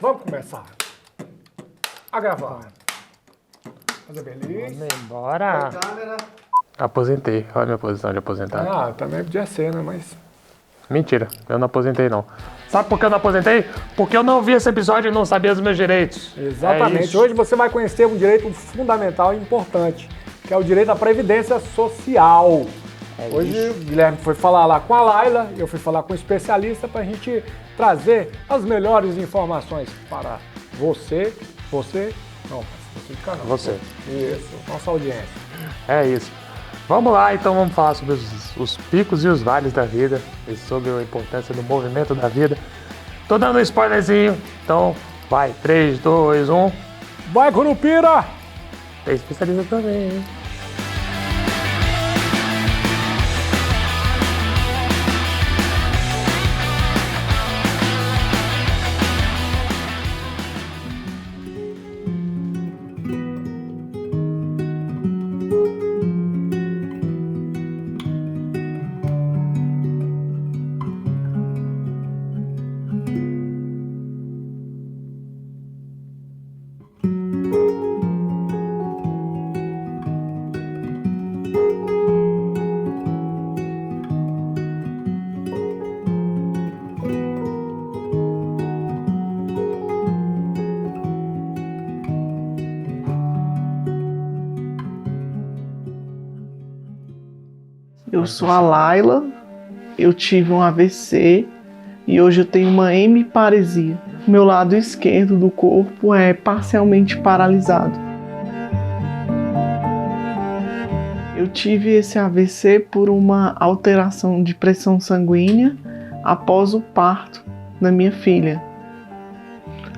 Vamos começar a gravar. Fazer beleza. Vamos embora. Aposentei. Olha a minha posição de aposentado. Ah, também podia ser, né? Mas... Mentira, eu não aposentei não. Sabe por que eu não aposentei? Porque eu não vi esse episódio e não sabia dos meus direitos. Exatamente. Hoje você vai conhecer um direito fundamental e importante, que é o direito à previdência social. Hoje o Guilherme foi falar lá com a Laila, eu fui falar com um especialista para a gente trazer as melhores informações para você de canal. Você. Isso, nossa audiência. É isso. Vamos lá, então vamos falar sobre os picos e os vales da vida e sobre a importância do movimento da vida. Tô dando um spoilerzinho, então vai, 3, 2, 1. Vai, Curupira! Tem especialista também, hein? Eu sou a Laila, eu tive um AVC e hoje eu tenho uma hemiparesia. Meu lado esquerdo do corpo é parcialmente paralisado. Eu tive esse AVC por uma alteração de pressão sanguínea após o parto da minha filha.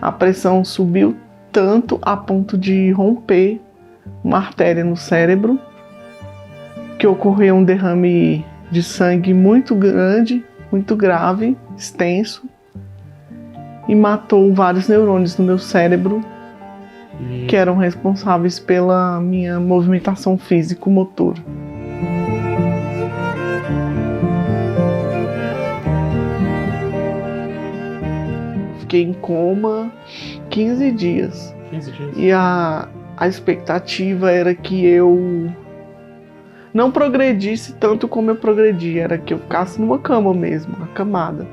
A pressão subiu tanto a ponto de romper uma artéria no cérebro, que ocorreu um derrame de sangue muito grande, muito grave, extenso, e matou vários neurônios no meu cérebro que eram responsáveis pela minha movimentação físico-motora. Fiquei em coma 15 dias. 15 dias. E a expectativa era que eu não progredisse tanto como eu progredi, era que eu ficasse numa cama mesmo, acamada,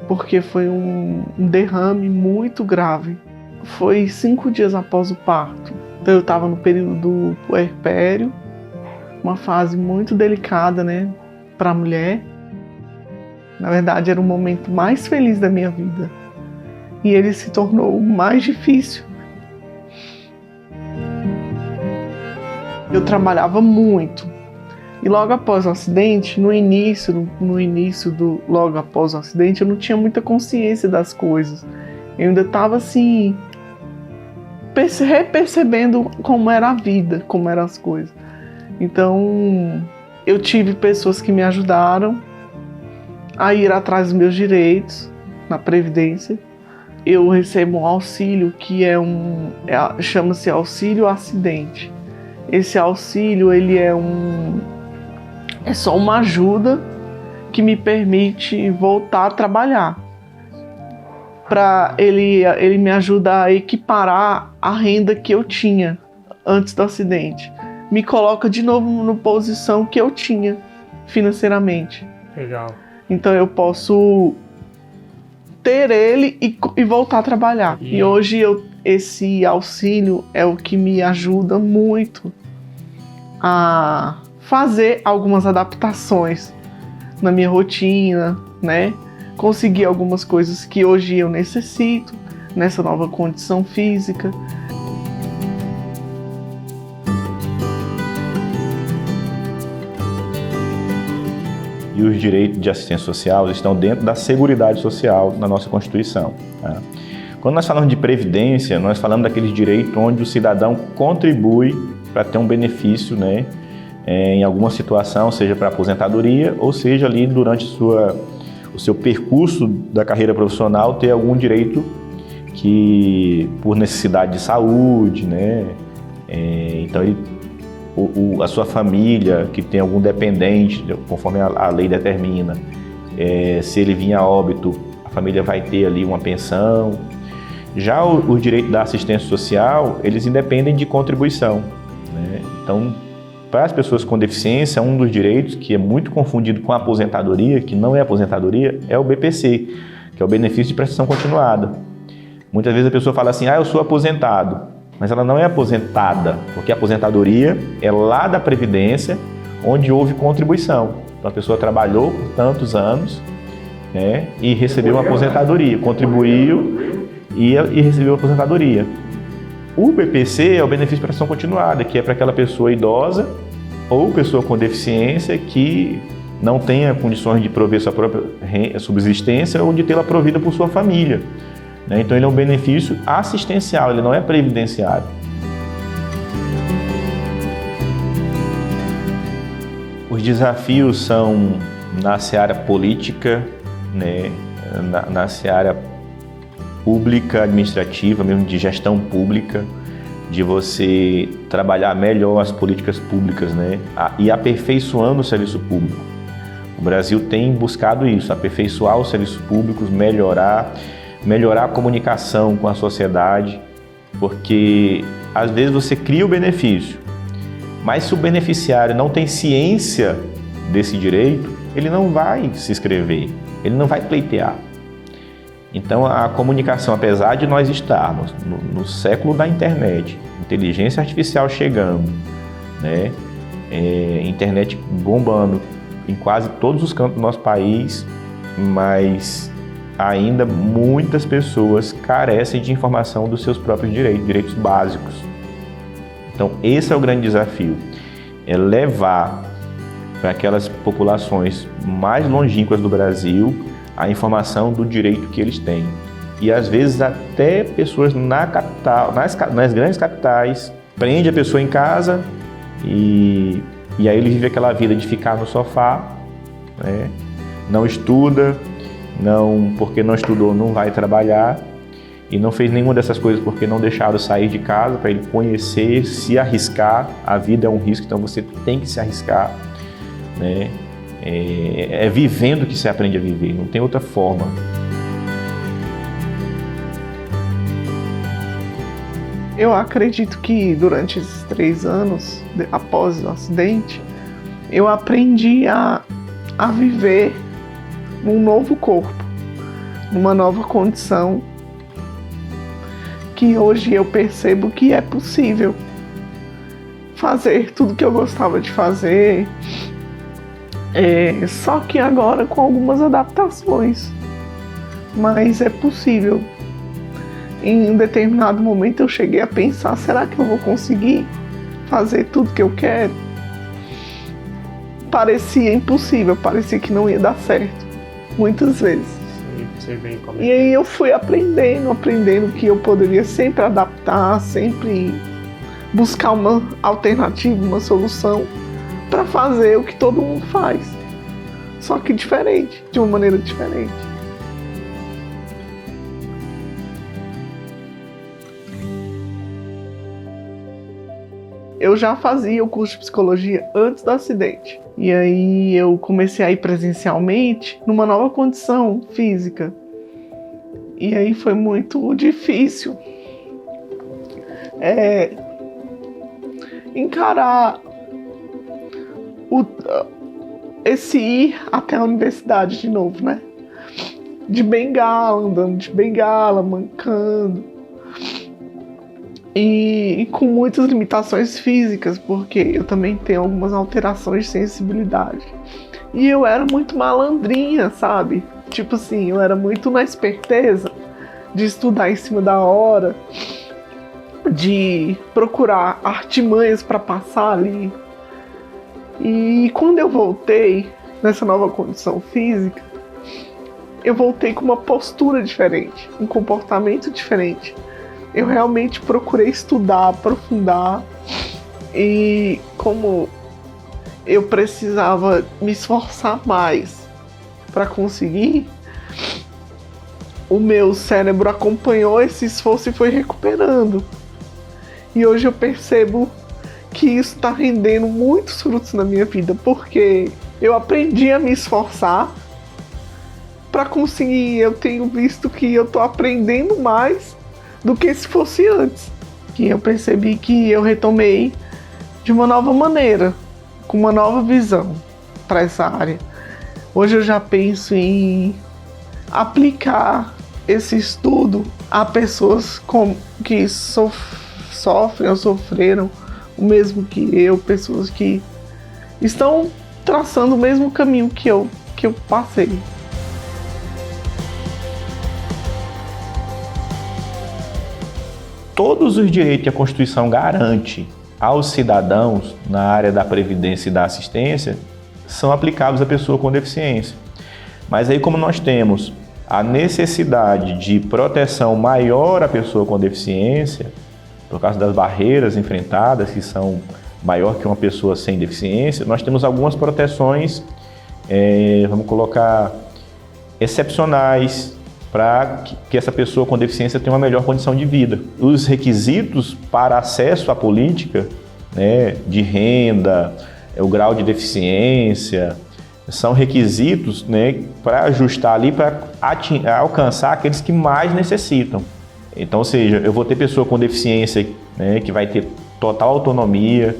porque foi um derrame muito grave. Foi 5 dias após o parto, então eu estava no período do puerpério, uma fase muito delicada, né, para a mulher. Na verdade, era o momento mais feliz da minha vida, e ele se tornou mais difícil. Eu trabalhava muito. E logo após o acidente, logo após o acidente, eu não tinha muita consciência das coisas. Eu ainda estava assim, repercebendo como era a vida, como eram as coisas. Então, eu tive pessoas que me ajudaram a ir atrás dos meus direitos na Previdência. Eu recebo um auxílio que chama-se auxílio acidente. Esse auxílio, ele é só uma ajuda que me permite voltar a trabalhar. Ele me ajuda a equiparar a renda que eu tinha antes do acidente. Me coloca de novo na posição que eu tinha financeiramente. Legal. Então eu posso ter ele e voltar a trabalhar. E hoje esse auxílio é o que me ajuda muito a fazer algumas adaptações na minha rotina, né? Conseguir algumas coisas que hoje eu necessito nessa nova condição física. E os direitos de assistência social estão dentro da Seguridade Social na nossa Constituição. Tá? Quando nós falamos de previdência, nós falamos daqueles direitos onde o cidadão contribui para ter um benefício, né? Em alguma situação, seja para aposentadoria ou seja ali durante o seu percurso da carreira profissional ter algum direito que por necessidade de saúde, né? Então a sua família que tem algum dependente, conforme a lei determina, Se ele vir a óbito, a família vai ter ali uma pensão. Já o direito da assistência social, eles independem de contribuição, né? Então, para as pessoas com deficiência, um dos direitos que é muito confundido com a aposentadoria, que não é aposentadoria, é o BPC, que é o benefício de prestação continuada. Muitas vezes a pessoa fala assim, eu sou aposentado, mas ela não é aposentada, porque a aposentadoria é lá da Previdência, onde houve contribuição. Então a pessoa trabalhou por tantos anos, né, e recebeu uma aposentadoria, contribuiu e recebeu a aposentadoria. O BPC é o benefício de prestação continuada, que é para aquela pessoa idosa ou pessoa com deficiência que não tenha condições de prover sua própria subsistência ou de tê-la provida por sua família, né? Então ele é um benefício assistencial, ele não é previdenciário. Os desafios são na seara política, né? na seara pública, administrativa, mesmo de gestão pública, de você trabalhar melhor as políticas públicas, né? E aperfeiçoando o serviço público. O Brasil tem buscado isso, aperfeiçoar os serviços públicos, melhorar a comunicação com a sociedade, porque às vezes você cria o benefício, mas se o beneficiário não tem ciência desse direito, ele não vai se inscrever, ele não vai pleitear. Então a comunicação, apesar de nós estarmos no século da internet, inteligência artificial chegando, né? Internet bombando em quase todos os cantos do nosso país, mas ainda muitas pessoas carecem de informação dos seus próprios direitos básicos. Então esse é o grande desafio, é levar para aquelas populações mais longínquas do Brasil a informação do direito que eles têm. E às vezes até pessoas na capital, nas grandes capitais, prende a pessoa em casa e aí ele vive aquela vida de ficar no sofá, né? Não estuda, porque não estudou não vai trabalhar e não fez nenhuma dessas coisas porque não deixaram sair de casa para ele conhecer, se arriscar. A vida é um risco, então você tem que se arriscar, né? É vivendo que se aprende a viver, não tem outra forma. Eu acredito que durante esses 3 anos, após o acidente, eu aprendi a viver num novo corpo, numa nova condição, que hoje eu percebo que é possível fazer tudo que eu gostava de fazer, só que agora com algumas adaptações, mas é possível. Em um determinado momento eu cheguei a pensar, será que eu vou conseguir fazer tudo que eu quero? Parecia impossível, parecia que não ia dar certo, muitas vezes. E aí eu fui aprendendo que eu poderia sempre adaptar, sempre buscar uma alternativa, uma solução para fazer o que todo mundo faz, só que diferente, de uma maneira diferente. Eu já fazia o curso de psicologia antes do acidente. E aí eu comecei a ir presencialmente numa nova condição física. E aí foi muito difícil encarar esse ir até a universidade de novo, né? De bengala, andando de bengala, mancando. E com muitas limitações físicas, porque eu também tenho algumas alterações de sensibilidade. E eu era muito malandrinha, sabe? Tipo assim, eu era muito na esperteza de estudar em cima da hora, de procurar artimanhas para passar ali. E quando eu voltei nessa nova condição física, eu voltei com uma postura diferente, um comportamento diferente. Eu realmente procurei estudar, aprofundar, e como eu precisava me esforçar mais para conseguir, o meu cérebro acompanhou esse esforço e foi recuperando. E hoje eu percebo que isso está rendendo muitos frutos na minha vida, porque eu aprendi a me esforçar para conseguir, eu tenho visto que eu tô aprendendo mais do que se fosse antes. Que eu percebi que eu retomei de uma nova maneira, com uma nova visão para essa área. Hoje eu já penso em aplicar esse estudo a pessoas que sofrem ou sofreram o mesmo que eu, pessoas que estão traçando o mesmo caminho que eu passei. Todos os direitos que a Constituição garante aos cidadãos na área da previdência e da assistência são aplicáveis à pessoa com deficiência. Mas aí, como nós temos a necessidade de proteção maior à pessoa com deficiência, por causa das barreiras enfrentadas, que são maior que uma pessoa sem deficiência, nós temos algumas proteções, vamos colocar, excepcionais, para que essa pessoa com deficiência tenha uma melhor condição de vida. Os requisitos para acesso à política, né, de renda, o grau de deficiência, são requisitos, né, para ajustar ali, para alcançar aqueles que mais necessitam. Então, ou seja, eu vou ter pessoa com deficiência, né, que vai ter total autonomia,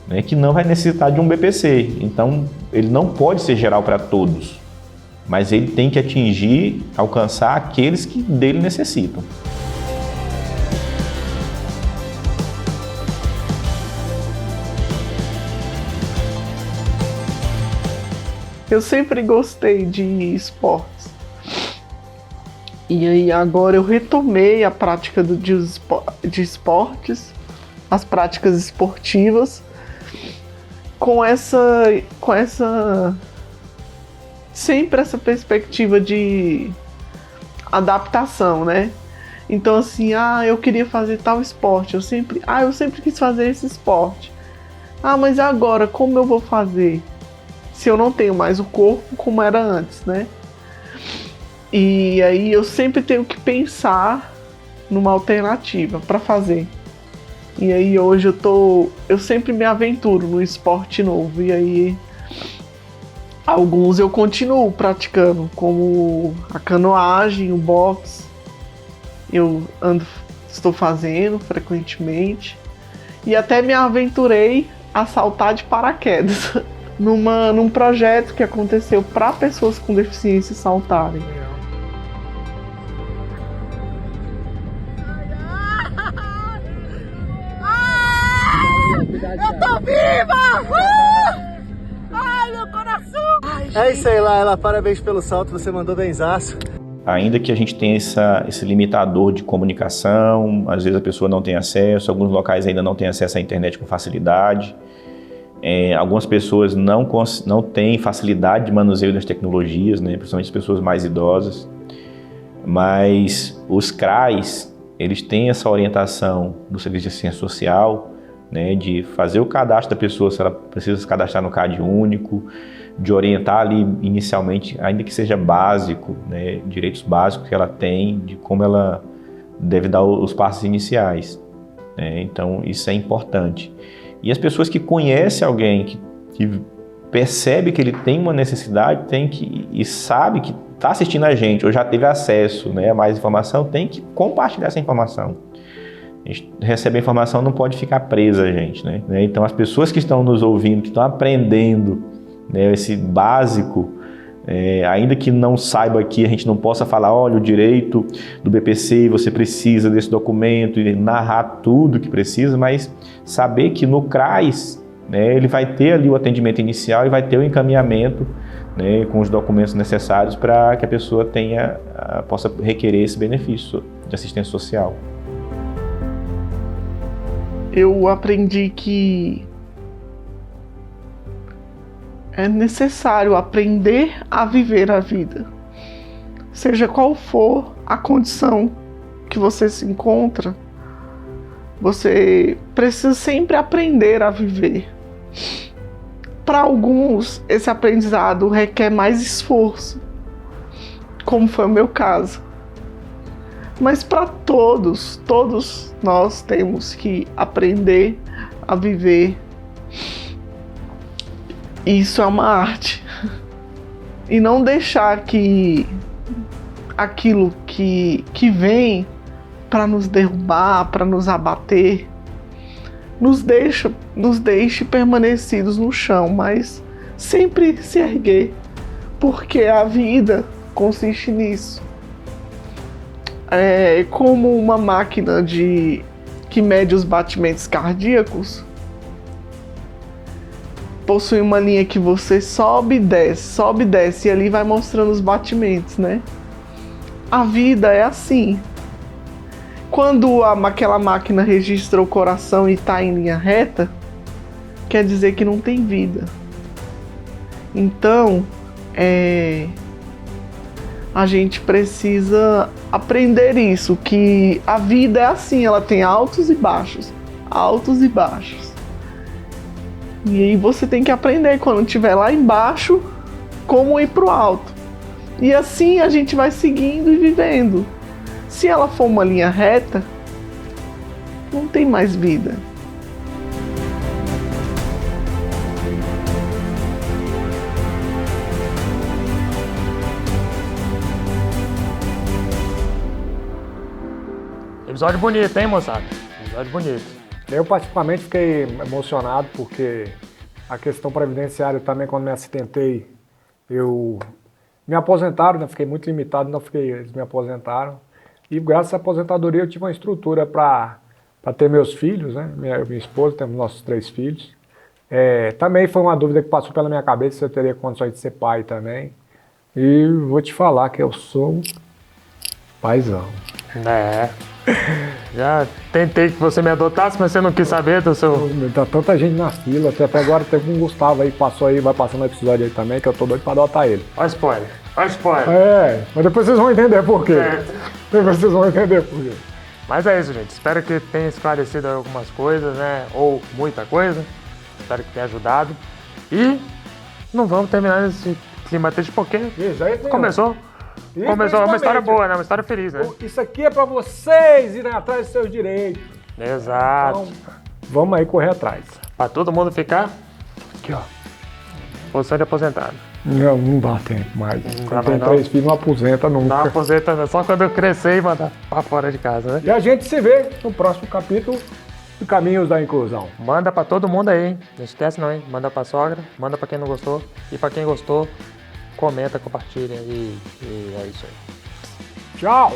né, que não vai necessitar de um BPC. Então, ele não pode ser geral para todos, mas ele tem que atingir, alcançar aqueles que dele necessitam. Eu sempre gostei de esportes. E aí agora eu retomei a prática de esportes, as práticas esportivas, com essa sempre essa perspectiva de adaptação, né? Então assim, eu queria fazer tal esporte, eu sempre quis fazer esse esporte. Mas agora como eu vou fazer? Se eu não tenho mais o corpo como era antes, né? E aí eu sempre tenho que pensar numa alternativa para fazer. E aí hoje eu sempre me aventuro no esporte novo. E aí alguns eu continuo praticando, como a canoagem, o boxe. Estou fazendo frequentemente. E até me aventurei a saltar de paraquedas num projeto que aconteceu para pessoas com deficiência saltarem. Eu tô viva! Ai, meu coração! É isso aí, Laila. Parabéns pelo salto, você mandou benzaço. Ainda que a gente tenha esse limitador de comunicação, às vezes a pessoa não tem acesso, alguns locais ainda não têm acesso à internet com facilidade. Algumas pessoas não têm facilidade de manuseio das tecnologias, né, principalmente as pessoas mais idosas. Mas os CRAs, eles têm essa orientação do Serviço de Assistência Social, né, de fazer o cadastro da pessoa, se ela precisa se cadastrar no CAD único, de orientar ali inicialmente, ainda que seja básico, né, direitos básicos que ela tem, de como ela deve dar os passos iniciais, né, então isso é importante. E as pessoas que conhecem alguém, que percebe que ele tem uma necessidade, e sabe que está assistindo a gente, ou já teve acesso, né, a mais informação, tem que compartilhar essa informação. A gente recebe a informação, não pode ficar presa a gente, né? Então as pessoas que estão nos ouvindo, que estão aprendendo, né, esse básico, ainda que não saiba aqui, a gente não possa falar, olha, o direito do BPC, você precisa desse documento e narrar tudo que precisa, mas saber que no CRAS, né, ele vai ter ali o atendimento inicial e vai ter o encaminhamento, né, com os documentos necessários para que a pessoa possa requerer esse benefício de assistência social. Eu aprendi que é necessário aprender a viver a vida. Seja qual for a condição que você se encontra, você precisa sempre aprender a viver. Para alguns, esse aprendizado requer mais esforço, como foi o meu caso. Mas para todos nós temos que aprender a viver. Isso é uma arte. E não deixar que aquilo que vem para nos derrubar, para nos abater, nos deixe permanecidos no chão, mas sempre se erguer, porque a vida consiste nisso. É como uma máquina que mede os batimentos cardíacos. Possui uma linha que você sobe e desce, e ali vai mostrando os batimentos, né? A vida é assim. Quando aquela máquina registra o coração e está em linha reta, quer dizer que não tem vida. Então, a gente precisa aprender isso, que a vida é assim, ela tem altos e baixos, altos e baixos. E aí você tem que aprender, quando estiver lá embaixo, como ir para o alto. E assim a gente vai seguindo e vivendo. Se ela for uma linha reta, não tem mais vida. Episódio bonito, hein, moçada? Episódio bonito. Eu, particularmente, fiquei emocionado porque a questão previdenciária também, quando me acidentei, me aposentaram, né? Fiquei muito limitado, eles me aposentaram. E graças à aposentadoria eu tive uma estrutura para ter meus filhos, né? Minha esposa, temos nossos 3 filhos. Também foi uma dúvida que passou pela minha cabeça se eu teria condições de ser pai também. E vou te falar que eu sou um paizão. Já tentei que você me adotasse, mas você não quis saber do seu... Tá tanta gente na fila, até agora teve um Gustavo aí, passou aí, vai passando no episódio aí também, que eu tô doido pra adotar ele. Olha spoiler. Mas depois vocês vão entender por quê. Depois vocês vão entender por quê. Mas é isso, gente. Espero que tenha esclarecido algumas coisas, né? Ou muita coisa. Espero que tenha ajudado. E não vamos terminar nesse clima triste porque começou. Começou uma história boa, né? Uma história feliz, né? Isso aqui é pra vocês irem atrás dos seus direitos. Exato. Então, vamos aí correr atrás. Pra todo mundo ficar Aqui, ó. posição de aposentado. Não dá tempo mais. Quando tem não. 3 filhos, não aposenta nunca. Não aposenta, não. Só quando eu crescer e mandar pra fora de casa, né? E a gente se vê no próximo capítulo de Caminhos da Inclusão. Manda pra todo mundo aí, hein? Não esquece não, hein? Manda pra sogra, manda pra quem não gostou. E pra quem gostou, comenta, compartilha e é isso aí. Tchau!